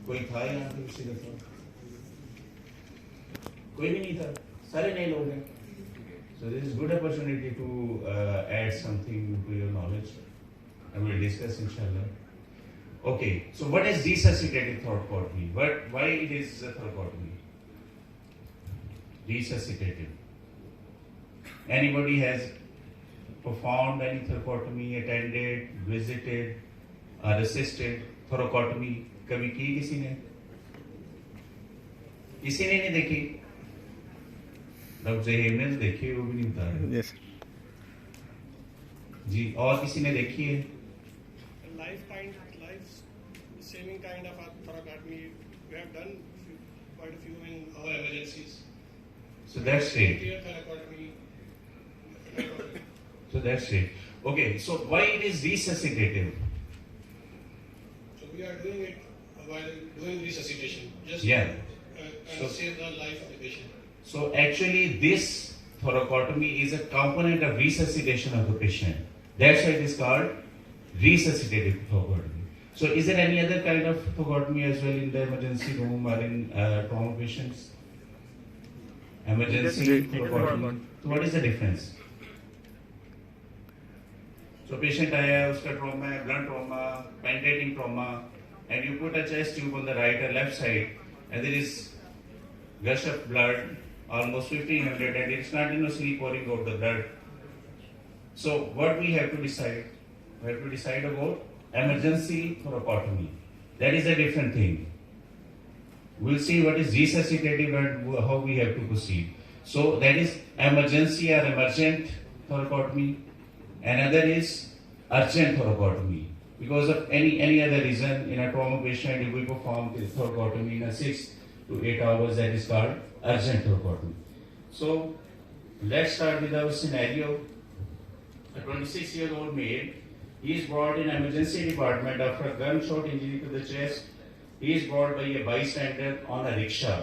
कोई था यहाँ पे किसी का था? कोई भी नहीं था, सारे नए लोग हैं. So this is good opportunity to add something to your knowledge, and we'll discuss inshallah. Okay, so what is resuscitative thoracotomy? Why it is a thoracotomy? Resuscitative. Anybody has performed any thoracotomy, attended, visited, or assisted thoracotomy? कभी की किसी ने? किसी ने नहीं देखी? Doctor Zaheer ने देखी, वो भी नहीं बता रहे. Yes. जी, और किसी ने देखी है? Life saving kind of thoracotomy. We have done quite a few in our emergencies. So that's great. Thoracotomy. So that's great. Okay, so why it is resuscitative? So we are doing it while doing resuscitation, just Yeah. to save the life of the patient. So actually this thoracotomy is a component of resuscitation of the patient. That's why it is called resuscitative thoracotomy. So is there any other kind of thoracotomy as well in the emergency room or in trauma patients? Emergency thoracotomy. So what is the difference? So patient आया, उसका trauma है, blunt trauma, penetrating trauma, and you put a chest tube on the right or left side, and there is gush of blood, almost 1500, and it's continuously pouring out the blood. So what we have to decide? We have to decide about emergency thoracotomy. That is a different thing. We'll see what is resuscitative and how we have to proceed. So that is emergency or emergent thoracotomy. Another is urgent thoracotomy. Because of any other reason, in a trauma patient, if we perform the thoracotomy in a 6 to 8 hours, that is called urgent thoracotomy. So let's start with our scenario. A 26-year-old male, he is brought in emergency department after a gunshot injury to the chest. He is brought by a bystander on a rickshaw.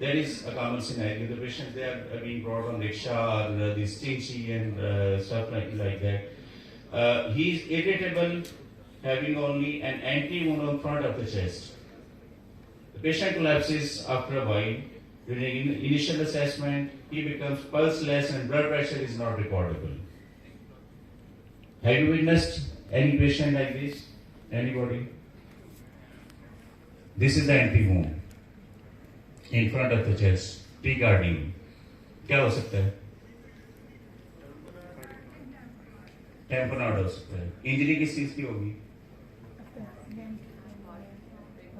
That is a common scenario. The patients, they are being brought on rickshaw or the stingy and stuff like that. He is irritable, having only an anti-wound on front of the chest. The patient collapses after a while. During initial assessment, he becomes pulseless and blood pressure is not recordable. Have you witnessed any patient like this? Anybody? This is the anti-wound in front of the chest, precardium. क्या हो सकता है? टेम्पोनॉड हो सकता है. Injury किस चीज की होगी?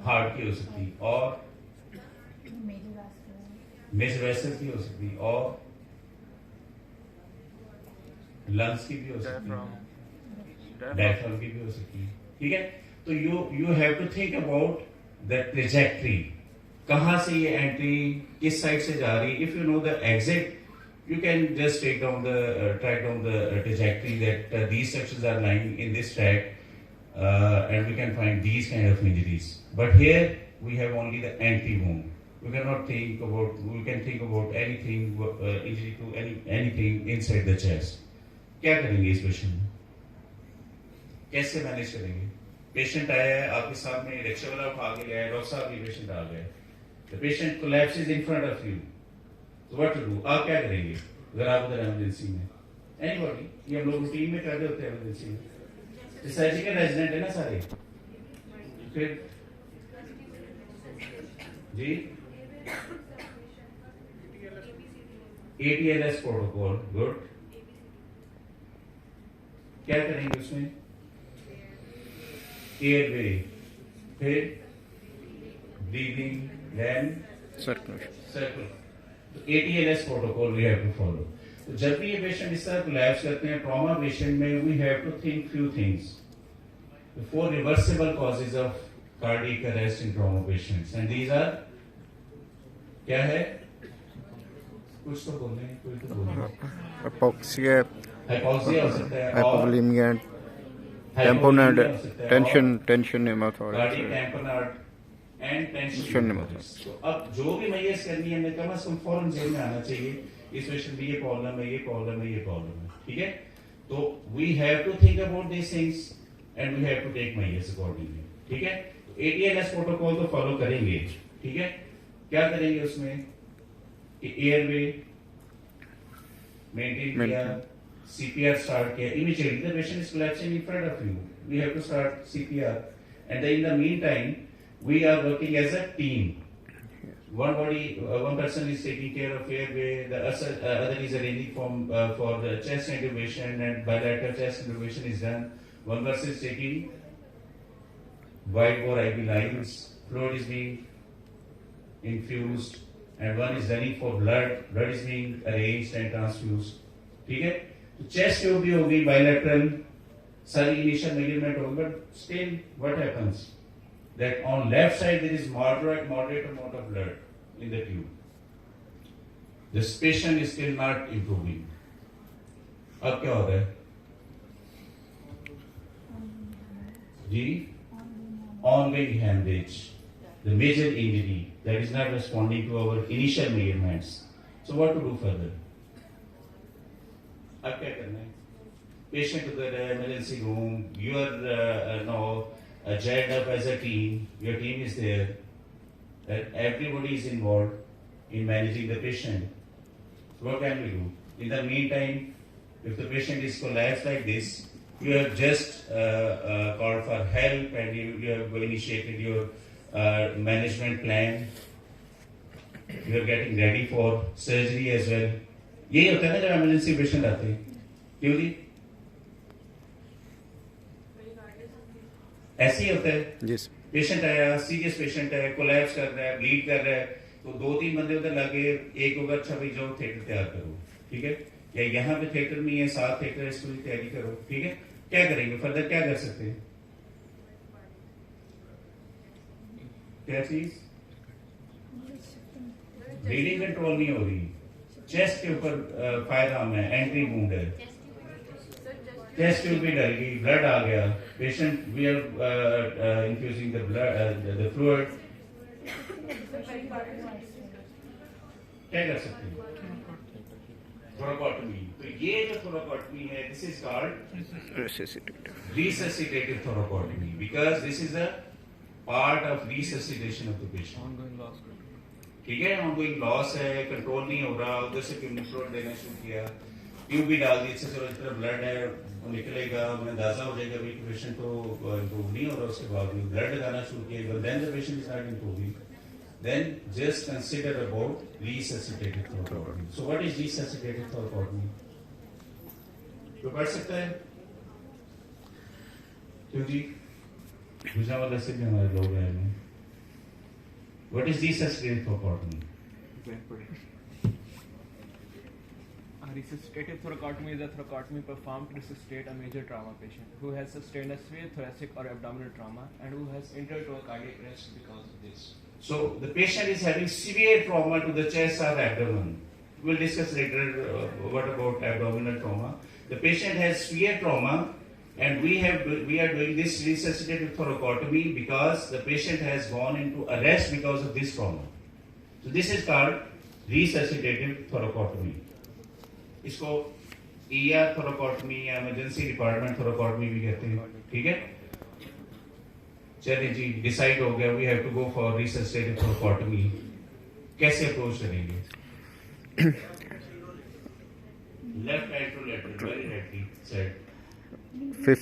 हार्ट की हो सकती है, और मेजर वेसल की हो सकती है, और लंग्स की भी हो सकती है, डायफ्राम की भी हो सकती है. ठीक है, तो you have to think about the trajectory. कहां से ये एंट्री किस साइड से जा रही. If you know the exit, you can just track down the trajectory that these sections are lying in this track, and we can find these kind of injuries. But here we have only the anti-wound. We cannot think about. We can think about anything injury to anything inside the chest. क्या करेंगे इस patient में? कैसे manage करेंगे? Patient आया है आपके सामने, रिक्शा वाला उठा के ले आया, डॉक्टर साहब ये पेशेंट आ गया. The patient collapses in front of you. So what to do? आप क्या करेंगे अगर आप उधर इमरजेंसी में? Anybody? ये हम लोग रूटीन में कर रहे होते हैं इमरजेंसी में. सर्जिकल रेजिडेंट है ना सारे. फिर जी ATLS प्रोटोकॉल. गुड. क्या करेंगे उसमें? एयरवे, फिर breathing, then circulation. ATLS protocol we have to follow. तो जब भी ये पेशेंट इस तरह कोलैप्स करते हैं ट्रॉमा पेशेंट में, we have to think few things. The 4 reversible causes of cardiac arrest in trauma patients, and these are क्या है? कुछ तो बोलने, कोई तो बोलने. Hypoxia, हाइपोक्सिया हो सकता है, hypovolemia, tamponade, tension pneumothorax. cardiac tamponade and tension pneumothorax. तो अब जो भी मैयस करनी है, हमें कम से कम फौरन जेल में आना चाहिए. इस पेशेंट में ये प्रॉब्लम है, ये प्रॉब्लम है, ये प्रॉब्लम है. ठीक है, तो we have to think about this things and we have to take measures accordingly. ठीक है, ATLS प्रोटोकॉल तो फॉलो करेंगे, ठीक है। क्या करेंगे उसमें कि एयरवे मेंटेन किया, CPR स्टार्ट किया, immediately the patient is collapsing in front of you, we have to start CPR, and then in the meantime we are working as a team. One person is taking care of airway, the other is arranging for the chest intubation, and bilateral chest intubation is done. One person is taking wide bore IV lines, fluid is being infused, and one is running for blood is being arranged and transfused. ठीक है, तो chest tube भी होगी bilateral, सारी initial measurement होगी, but still what happens? That on left side there is moderate amount of blood in the tube. This patient is still not improving. अब क्या हो रहा है जी? Ongoing hemorrhage, the major injury that is not responding to our initial measurements. So what to do further? अब क्या करना है? Patient to the emergency room. You are now jailed up as a team. Your team is there. That everybody is involved in managing the patient. So what can we do? In the meantime, if the patient is collapsed like this, you have just called for help, and you have initiated your management plan. You are getting ready for surgery as well. यही होता है ना जब emergency patient आते हैं, क्यों जी? ऐसे ही होता है। पेशेंट आया, सीरियस पेशेंट है, कोलैप्स कर रहा है, ब्लीड कर रहा है, तो 2-3 बंदे उधर लगे, एक होगा अच्छा भाई जाओ थिएटर तैयार करो, ठीक है, या यहाँ पे थिएटर नहीं है, 7 थिएटर है, इसकी तैयारी करो, ठीक है। क्या करेंगे फर्दर, क्या कर सकते हैं? क्या चीज? ब्लीडिंग कंट्रोल नहीं हो रही, चेस्ट के ऊपर फायर आर्म है, एंट्री वुंड है, चेस्ट ट्यूब भी डल गई, ब्लड आ गया, patient we are infusing the blood the fluid, क्या कर सकते हैं? थोराकोटमी। तो ये जो थोराकोटमी है, this is called resuscitative thoracotomy, because this is a part of resuscitation of the patient. ठीक है, ongoing loss है, कंट्रोल नहीं हो रहा, उधर से फ्लूइड देना शुरू किया, ट्यूब भी डाल दी, चलो इस तरह ब्लड है वो निकलेगा, हमें अंदाजा हो जाएगा कि पेशेंट तो इम्प्रूव नहीं हो रहा, उसके बाद भी ब्लड लगाना शुरू किया, then the patient is not improving, then just consider about resuscitative thoracotomy. So what is resuscitative thoracotomy? तो पढ़ सकता है क्यों जी? दूसरा वाला से भी हमारे लोग हैं। What is resuscitative thoracotomy? Resuscitative thoracotomy is a thoracotomy performed to resuscitate a major trauma patient who has sustained a severe thoracic or abdominal trauma and who has entered to a cardiac arrest because of this. So the patient is having severe trauma to the chest or abdomen. We'll discuss later what about abdominal trauma. The patient has severe trauma, and we are doing this resuscitative thoracotomy because the patient has gone into arrest because of this trauma. So this is called resuscitative thoracotomy. इसको ER thoracotomy या emergency department thoracotomy भी कहते हैं, ठीक है? चलिए जी, decide हो गया, we have to go for resuscitative thoracotomy. कैसे अप्रोच करेंगे? Left anterolateral, very rightly said.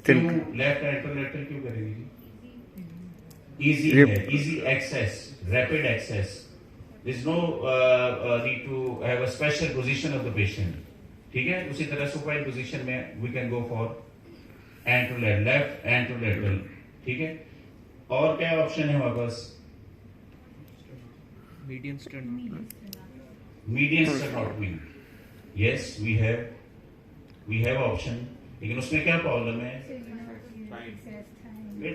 क्यों लेफ्ट एंट्रोलेटरल क्यों करेंगे? इजी है, easy access, rapid access, there is no need to have a special position of the patient, ठीक है? उसी तरह सुपाइन पोजीशन में we can go for anterolateral, left anterolateral, ठीक है? और क्या ऑप्शन है हमारे पास? Median stenotomy. Median stenotomy. Yes, we have option. लेकिन उसमें क्या प्रॉब्लम है?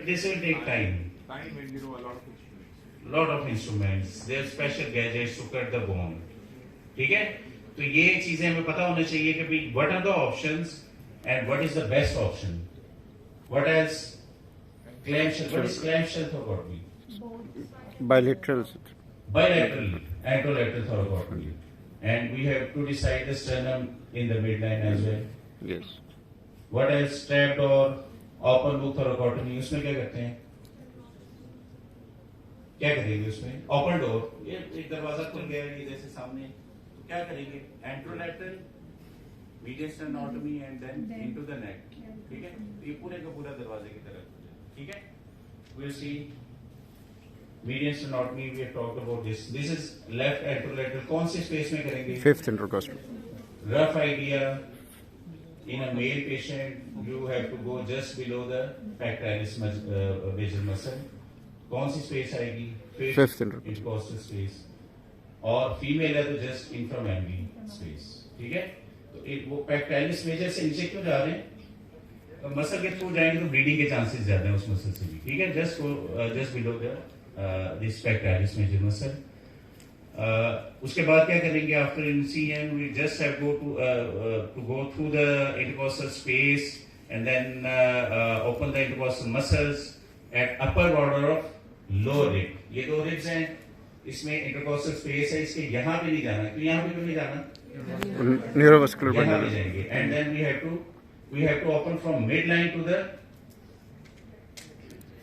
This will take time. Time and a lot of instruments. Lot of instruments. There are special gadgets to cut the bone. ठीक है? तो ये चीजें हमें पता होना चाहिए कि भाई what are the options and what is the best option. What else? Clamshell. What is clamshell thoracotomy? Bilateral. Bilateral, anterolateral thoracotomy. And we have to decide the sternum in the midline as well. Yes. What else? Strapped or open book thoracotomy. उसमें क्या करते हैं? क्या करेंगे उसमें? Open door, ये एक दरवाजा खुल गया ये जैसे सामने, तो क्या करेंगे? Anterolateral median sternotomy and then into the neck, ठीक है? तो ये पूरे का पूरा दरवाजे की तरफ, ठीक है? We'll see median stenotomy. We have talked about this. This is left anterolateral. कौन सी स्पेस में करेंगे? Fifth intercostal. Rough idea. In a male patient, you have to go just below the pectoralis major muscle. कौन सी space आएगी? Fifth intercostal space. और female है तो just इंफ्रामेमरी space, ठीक है? तो वो पेक्टोरालिस मेजर से नीचे क्यों जा रहे हैं? मसल के थ्रू जाएंगे तो ब्लीडिंग के चांसेस ज्यादा है उस मसल से भी, ठीक है? Just below this pectoralis major muscle. उसके बाद क्या करेंगे? After initiation we just have to go through the intercostal space and then open the intercostal muscles at upper border of lower rib. ये दो रिब्स हैं, इसमें इंटरकॉस्टल स्पेस है, इसके यहाँ पे नहीं जाना, तो यहाँ पे क्यों नहीं जाना? Neurovascular यहाँ पे bundle. जाएंगे and then we have to open from midline to the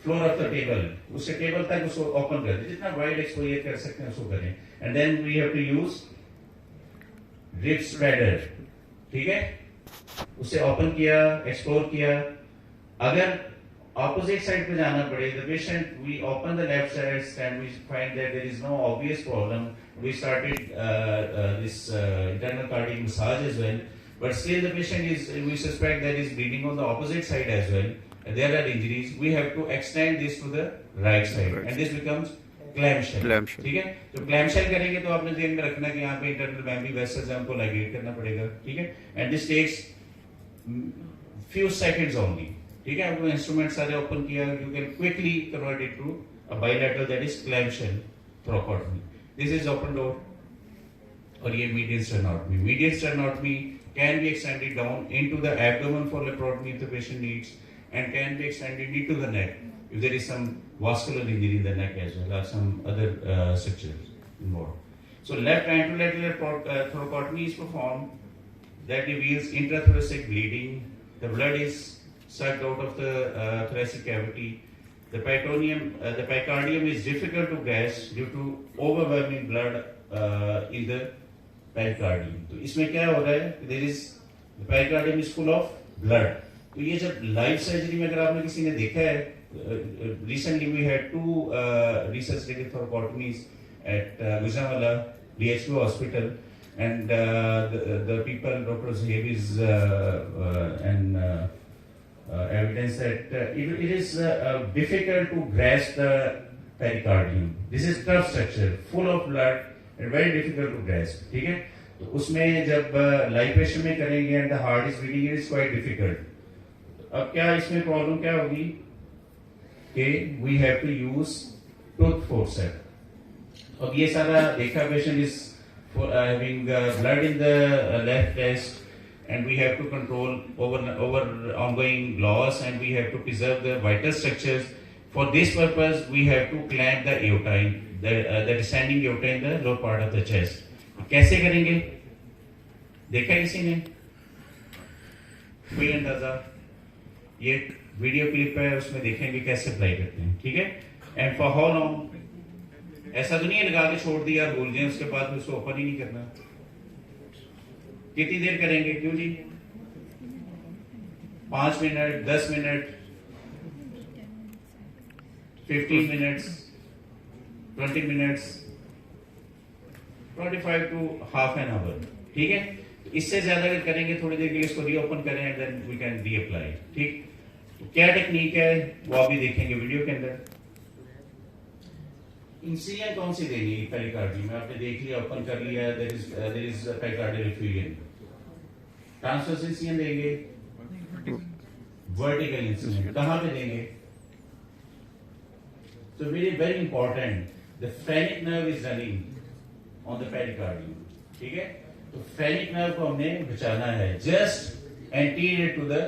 floor of the table. उससे टेबल तक उसको ओपन कर दे, जितना वाइड एक्सपोजर कर सकते हैं उसको करें and then we have to use rib spreader, ठीक है? उसे ओपन किया, एक्सप्लोर किया। अगर ऑपोजिट साइड पे जाना पड़े, the patient we open the left side and we find that there is no obvious problem. We started this internal cardiac massage as well. But still the patient we suspect that is bleeding on the opposite side as well. And there are injuries. We have to extend this to the right side. And this becomes clamshell. ठीक है? तो clamshell करेंगे तो आपने ध्यान में रखना कि यहाँ पे internal mammary vessels है, हमको ligate करना पड़ेगा, ठीक है? And this takes few seconds only. ठीक है? आपको instruments सारे open किया, you can quickly convert it to a bilateral, that is clamshell thoracotomy. This is open door. और ये median sternotomy. Median sternotomy can be extended down into the abdomen for laparotomy if the patient needs, and can be extended into the neck if there is some vascular injury in the neck as well, or some other structures involved. So left anterolateral thoracotomy is performed, that reveals intrathoracic bleeding. The blood is sucked out of the thoracic cavity. The pericardium is difficult to grasp due to overwhelming blood in the pericardium. तो इसमें क्या हो रहा है? There is the pericardium is full of blood. तो ये जब live surgery में अगर आपने किसी ने देखा है, recently we had two resuscitative thoracotomies at Gujranwala DHQ hospital, and the people, Dr. Zahebi's and evidence that it is difficult to grasp the pericardium. This is tough structure, full of blood. Very difficult to grasp, ठीक है? तो उसमें जब live patient में करेंगे and the heart is beating, it is quite difficult. अब क्या इसमें प्रॉब्लम क्या होगी? कि we have to use tooth forceps. अब ये सारा देखा, patient is having blood in the left chest, and we have to control over ongoing loss, and we have to preserve the vital structures. For this purpose, we have to clamp the aorta, the descending aorta in the lower part of the chest. कैसे करेंगे? देखा किसी ने? कोई अंदाजा? ये video clip है, उसमें देखेंगे कैसे अप्लाई करते हैं, ठीक है? And for how long? ऐसा तो नहीं है लगा के छोड़ दिया, भूल गए, उसके बाद उसको ओपन ही नहीं करना। कितनी देर करेंगे? क्यों जी? 5 minute, 10 minute, 15 minutes, 20 minutes, 25 to half an hour, ठीक है? इससे ज्यादा अगर करेंगे थोड़ी देर के लिए इसको रीओपन करें and then we can reapply, ठीक? तो क्या टेक्निक है वो आप भी देखेंगे वीडियो के अंदर। इंसिजन कौन सी देनी है पेरिकार्डियम में? आपने देख लिया, ओपन कर लिया, there is pericardial effusion. Transverse incision देंगे, वर्टिकल इंसिजन कहां पे देंगे? So very important, the phrenic nerve is running on the pericardium, ठीक है? तो phrenic nerve को हमने बचाना है, just anterior to the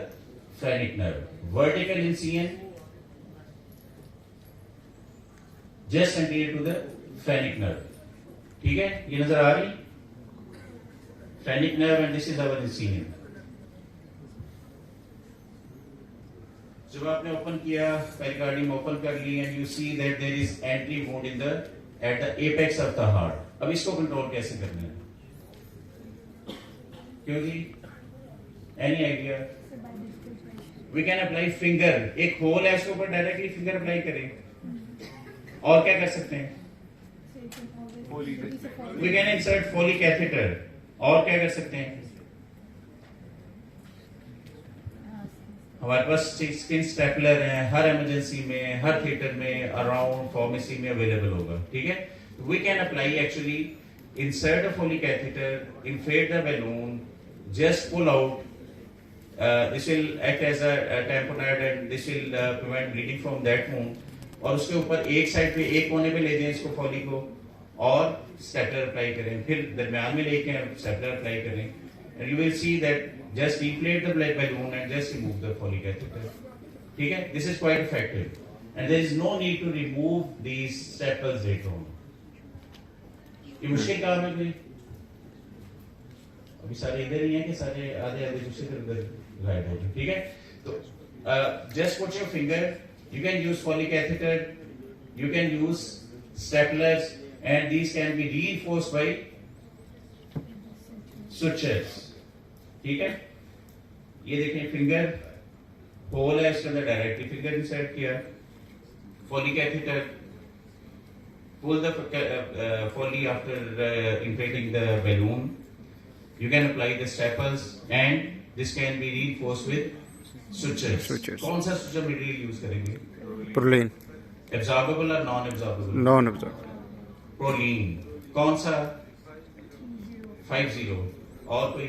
phrenic nerve. Vertical incision, just anterior to the phrenic nerve, ठीक है? ये नजर आ रही? Phrenic nerve, and this is our incision. जब आपने ओपन किया पेरिकार्डियम ओपन कर ली and you see that there is entry wound in the at the apex of the heart. अब इसको कंट्रोल कैसे करना है? क्यों जी? Any idea? We can apply finger, एक होल है उसके ऊपर डायरेक्टली फिंगर अप्लाई करें। और क्या कर सकते हैं? We can insert Foley catheter. और क्या कर सकते हैं? हमारे पास स्किन स्टेपलर है, हर इमरजेंसी में, हर थिएटर में, अराउंड फार्मेसी में अवेलेबल होगा। ठीक है, we can apply actually insert a Foley catheter, inflate the balloon, just pull out. This will act as a tamponade and this will prevent bleeding from that wound. और उसके ऊपर एक side पे, एक कोने पे ले जाएं इसको फॉली को और स्टेपलर अप्लाई करें, फिर दरमियान में लेके स्टेपलर अप्लाई करें and you will see that just deflate the blood balloon and just remove the Foley catheter. ठीक है, this is quite effective and there is no need to remove these staples later on. ये मुश्किल काम है कोई? अभी सारे इधर ही हैं कि सारे आधे आधे दूसरे तरफ उधर गायब हो गए? ठीक है, तो just put your finger, you can use Foley catheter, you can use staplers and these can be reinforced by sutures. ठीक है, ये देखें फिंगर होल है, इसके अंदर डायरेक्टली फिंगर इंसर्ट किया, Foley catheter, pull the Foley after inflating the balloon. You can apply the staples and this can be reinforced with sutures. कौन सा suture material use करेंगे? Proline. Absorbable or non-absorbable? Non-absorbable. Proline. कौन सा? 50 और कोई?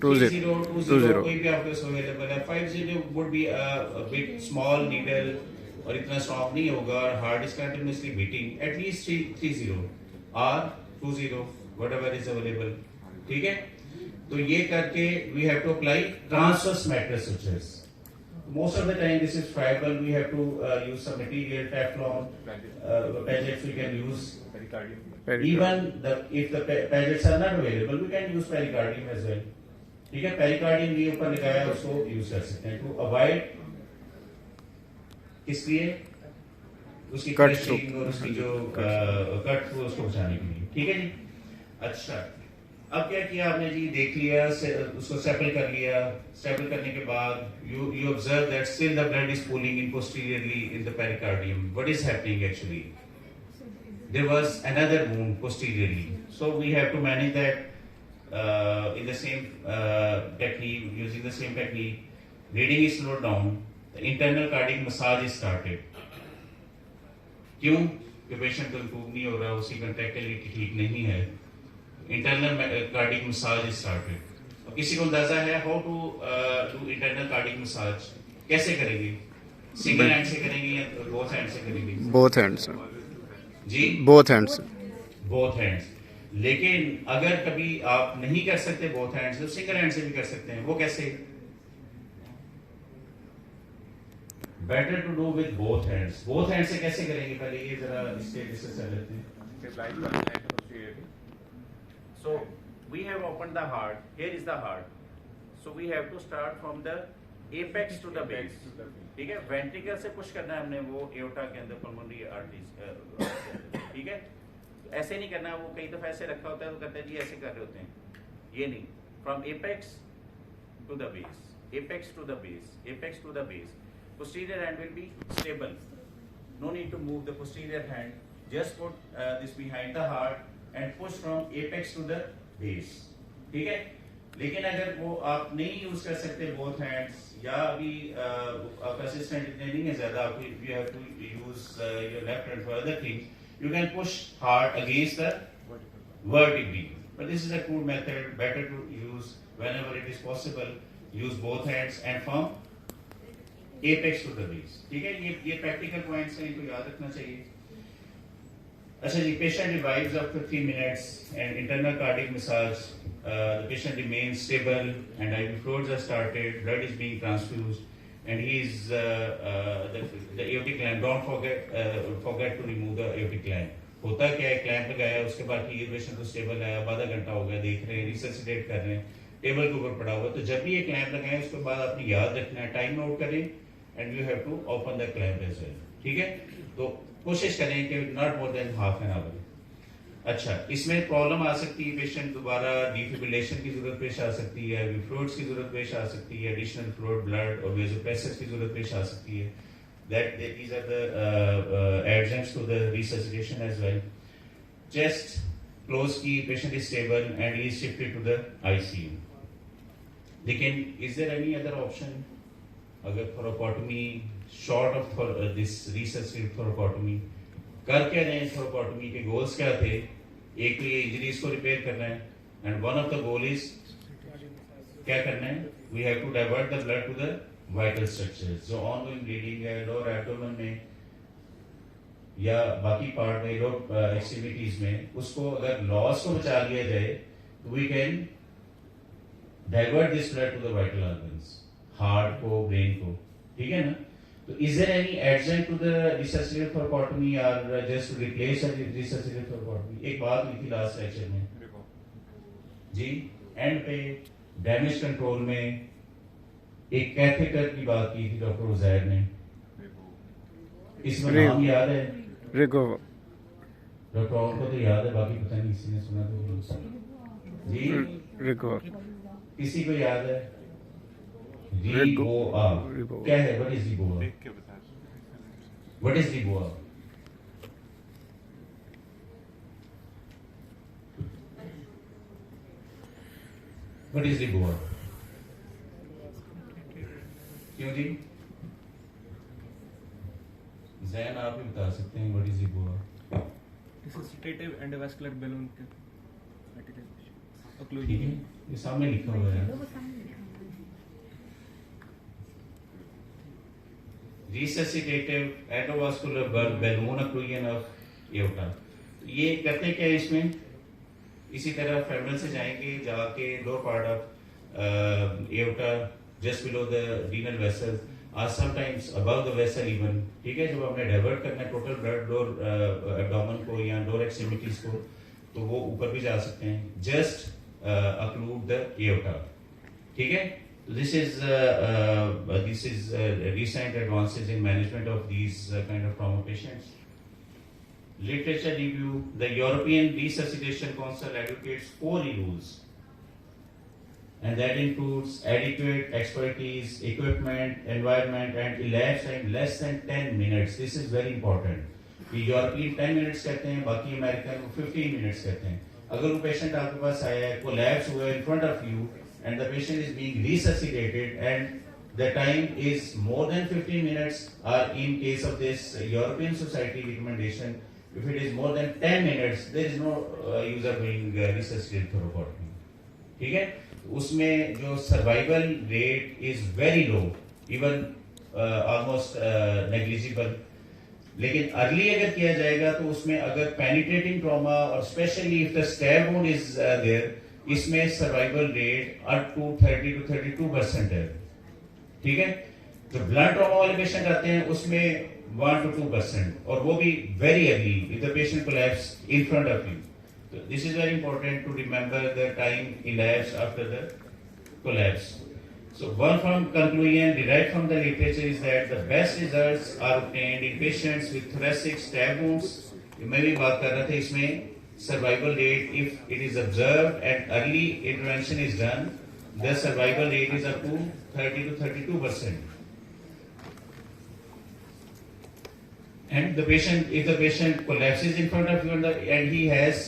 20. 20 कोई भी आपके पास अवेलेबल है। 50 would be a bit small needle और इतना स्ट्रॉन्ग नहीं होगा और heart is continuously beating, at least 30 और 20 व्हाटएवर इज अवेलेबल। ठीक है, तो ये करके we have to apply transverse mattress sutures. Most of the time this is friable, we have to use some material, Teflon, pledgets we can use, even if the pledgets are not available we can use pericardium as well. ठीक है, pericardium ये ऊपर लगाया उसको use कर सकते हैं to avoid, इसलिए उसकी कटिंग और उसकी जो कट को उसको बचाने के लिए। ठीक है जी, अच्छा अब क्या किया आपने जी? देख लिया, उसको स्टेपल कर लिया, स्टेपल करने के बाद you observe that still the blood is pooling in posteriorly in the pericardium. What is happening actually? There was another wound posteriorly, so we have to manage that in the same technique, using the same technique. Bleeding is slowed down. The internal cardiac massage is started. क्यों? कि patient को improve नहीं हो रहा, उसकी कंट्रैक्टिलिटी ठीक नहीं है, internal cardiac massage is started. किसी को अंदाजा है how to do internal cardiac massage? कैसे करेंगे? सिंगल हैंड से करेंगे या बोथ हैंड से करेंगे? बोथ हैंड्स जी, बोथ हैंड्स। Both hands. लेकिन अगर कभी आप नहीं कर सकते बोथ हैंड्स, तो सिंगल हैंड से भी कर सकते हैं। वो कैसे? Better to do with both hands. Both hand से कैसे करेंगे? पहले ये जरा इसके डिस्कस कर लेते हैं। So we have opened the heart. Here is the heart. So we have to start from the apex to the base. ठीक है, वेंट्रिकल से पुश करना है हमने वो एओर्टा के अंदर, पल्मोनरी आर्टरीज। ठीक है, तो ऐसे नहीं करना, वो कई दफा ऐसे रखा होता है तो कहते हैं जी ऐसे कर रहे होते हैं, ये नहीं। From apex to the base, apex to the base, apex to the base. Posterior hand will be stable. No need to move the posterior hand. Just put this behind the heart and push from apex to the base. ठीक है? लेकिन अगर वो आप नहीं use कर सकते both hands, या अभी आपका असिस्टेंट इतने नहीं है ज्यादा, आप you have to use your left hand for other things. You can push hard against the vertebrae. But this is a crude method. Better to use whenever it is possible. Use both hands and from apex to the base. ठीक है, ये practical points हैं, इनको याद रखना चाहिए। अच्छा जी, patient revives after 3 minutes and internal cardiac massage. The patient remains stable and IV fluids are started. Blood is being transfused and he is the aortic clamp. Don't forget to remove the aortic clamp. होता क्या है, clamp लगाया, उसके बाद ये patient तो stable है, अब आधा घंटा हो गया, देख रहे हैं, रिससिटेट कर रहे हैं, टेबल के ऊपर पड़ा हुआ। तो जब भी ये क्लैंप लगाएं उसके बाद आपने याद रखना है, टाइम नोट करें and you have to open the clamp as well. ठीक है, तो कोशिश करें कि not more than half an hour. अच्छा, इसमें प्रॉब्लम आ सकती है, पेशेंट दोबारा डिफिब्रिलेशन की जरूरत पेश आ सकती है, फ्लूइड्स की जरूरत पेश आ सकती है, एडिशनल फ्लूइड, ब्लड और वेसोप्रेसर्स की जरूरत पेश आ सकती है। That these are the adjuncts to the resuscitation as well. Chest close की patient is stable and he is shifted to the ICU. लेकिन is there any other option? अगर thoracotomy short of this resuscitative thoracotomy कर क्या रहे हैं? thoracotomy के goals क्या थे? एक तो ये injuries को repair करना है and one of the goal is क्या करना है? We have to divert the blood to the vital structures. जो ऑनगोइंग ब्लीडिंग है लोअर एब्डोमेन में या बाकी पार्ट में, लोअर एक्सट्रीमिटीज में, उसको अगर लॉस को बचा लिया जाए तो we can divert this blood to the vital organs, heart को, ब्रेन को। ठीक है ना? तो is there any adjunct to the resuscitative thoracotomy और just to replace resuscitative thoracotomy? एक बात हुई थी लास्ट लेक्चर में जी, एंड पे डैमेज कंट्रोल में एक कैथेटर की बात की थी डॉक्टर उजैर ने, इसमें नाम याद है? रिगो। डॉक्टर को तो याद है, बाकी पता नहीं किसी ने सुना तो जी। रिगो किसी को याद है? रिगो क्या है? What is रिगो? What is रिगो? What is रिगो? क्यों जी? जैन आप ही बता सकते हैं, what is रिगो? Resuscitative endovascular balloon ठीक है, ये सामने लिखा हुआ है। Resuscitative endovascular balloon occlusion of aorta। ये करते क्या है इसमें? इसी तरह फेमरल से जाएंगे, जाके lower part of aorta just below the renal vessel or sometimes above the vessel even। ठीक है, जब हमने डाइवर्ट करना है टोटल ब्लड लोअर एब्डोमेन को या लोअर एक्सट्रीमिटीज को, तो वो ऊपर भी जा सकते हैं। Just occlude the aorta। ठीक है, this is recent advances in management of these kind of trauma patients। Literature review: the European Resuscitation Council advocates 4 rules, and that includes adequate expertise, equipment, environment, and elapsed time less than 10 minutes। This is very important। कि European 10 minutes कहते हैं, बाकी American 15 minutes कहते हैं। अगर वो patient आपके पास आया है, कोलैप्स हुआ in front of you and the patient is being resuscitated and the time is more than 15 minutes, और in case of this European society recommendation, if it is more than 10 minutes, there is no use of doing resuscitative thoracotomy। ठीक है, उसमें जो survival rate is very low, even almost negligible. लेकिन early अगर किया जाएगा तो उसमें अगर पेनिट्रेटिंग ट्रॉमा और specially if the stab wound is there, इसमें survival rate up to 30 to 32% है। ठीक है, जो ब्लड ट्रॉमा वाले पेशेंट आते हैं उसमें 1 to 2%, और वो भी very early if the patient collapse in front of you. So this is very important to remember the time elapsed after the collapse। So one from conclusion derived from the literature is that the best results are obtained in patients with thoracic stab wounds। मैं भी बात कर रहा था इसमें survival rate, if it is observed and early intervention is done, the survival rate is up to 30 to 32%। And the patient, if the patient collapses in front of you and he has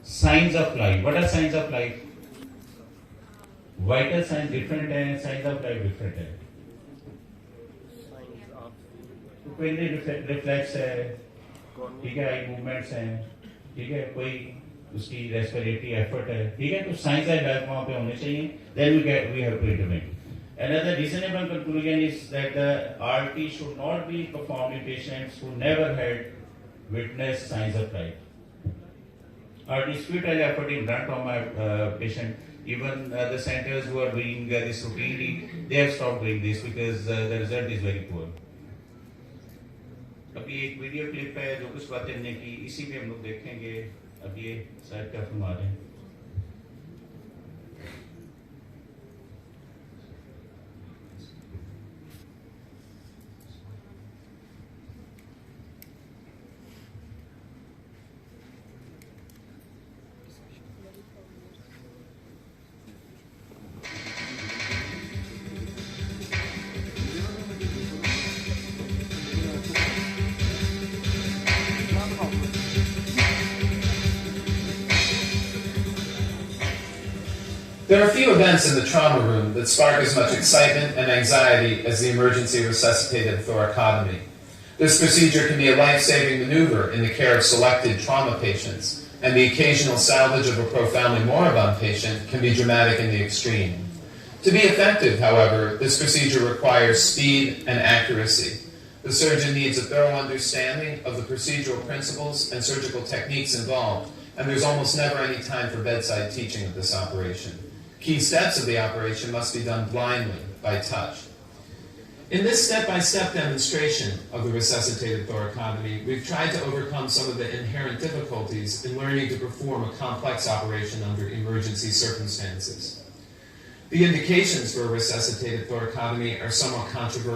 signs of life, what are signs of life? Vital signs different है, signs of life different है। pupillary reflex है, ठीक है, eye movements हैं, ठीक है, कोई उसकी रेस्पिरेटरी एफर्ट है, ठीक है, तो साइंस ऑफ लाइफ वहां पे होने चाहिए। Then we have to intervene। Another reasonable conclusion is that the RT should not be performed in patients who never had witnessed signs of life। RT is futile effort in brain trauma patient। Even the centers who are doing this routinely, they have stopped doing this because the result is very poor। अभी एक video clip है जो कुछ बातें हमने की, इसी पे हम लोग देखेंगे। अब ये शायद क्या फरमा रहे हैं। There are few events in the trauma room that spark as much excitement and anxiety as the emergency resuscitative thoracotomy. This procedure can be a life-saving maneuver in the care of selected trauma patients, and the occasional salvage of a profoundly moribund patient can be dramatic in the extreme. To be effective, however, this procedure requires speed and accuracy. The surgeon needs a thorough understanding of the procedural principles and surgical techniques involved, and there's almost never any time for bedside teaching of this operation. Key steps of the operation must be done blindly, by touch. In this step-by-step demonstration of the resuscitated thoracotomy, we've tried to overcome some of the inherent difficulties in learning to perform a complex operation under emergency circumstances. The indications for a resuscitated thoracotomy are somewhat controversial.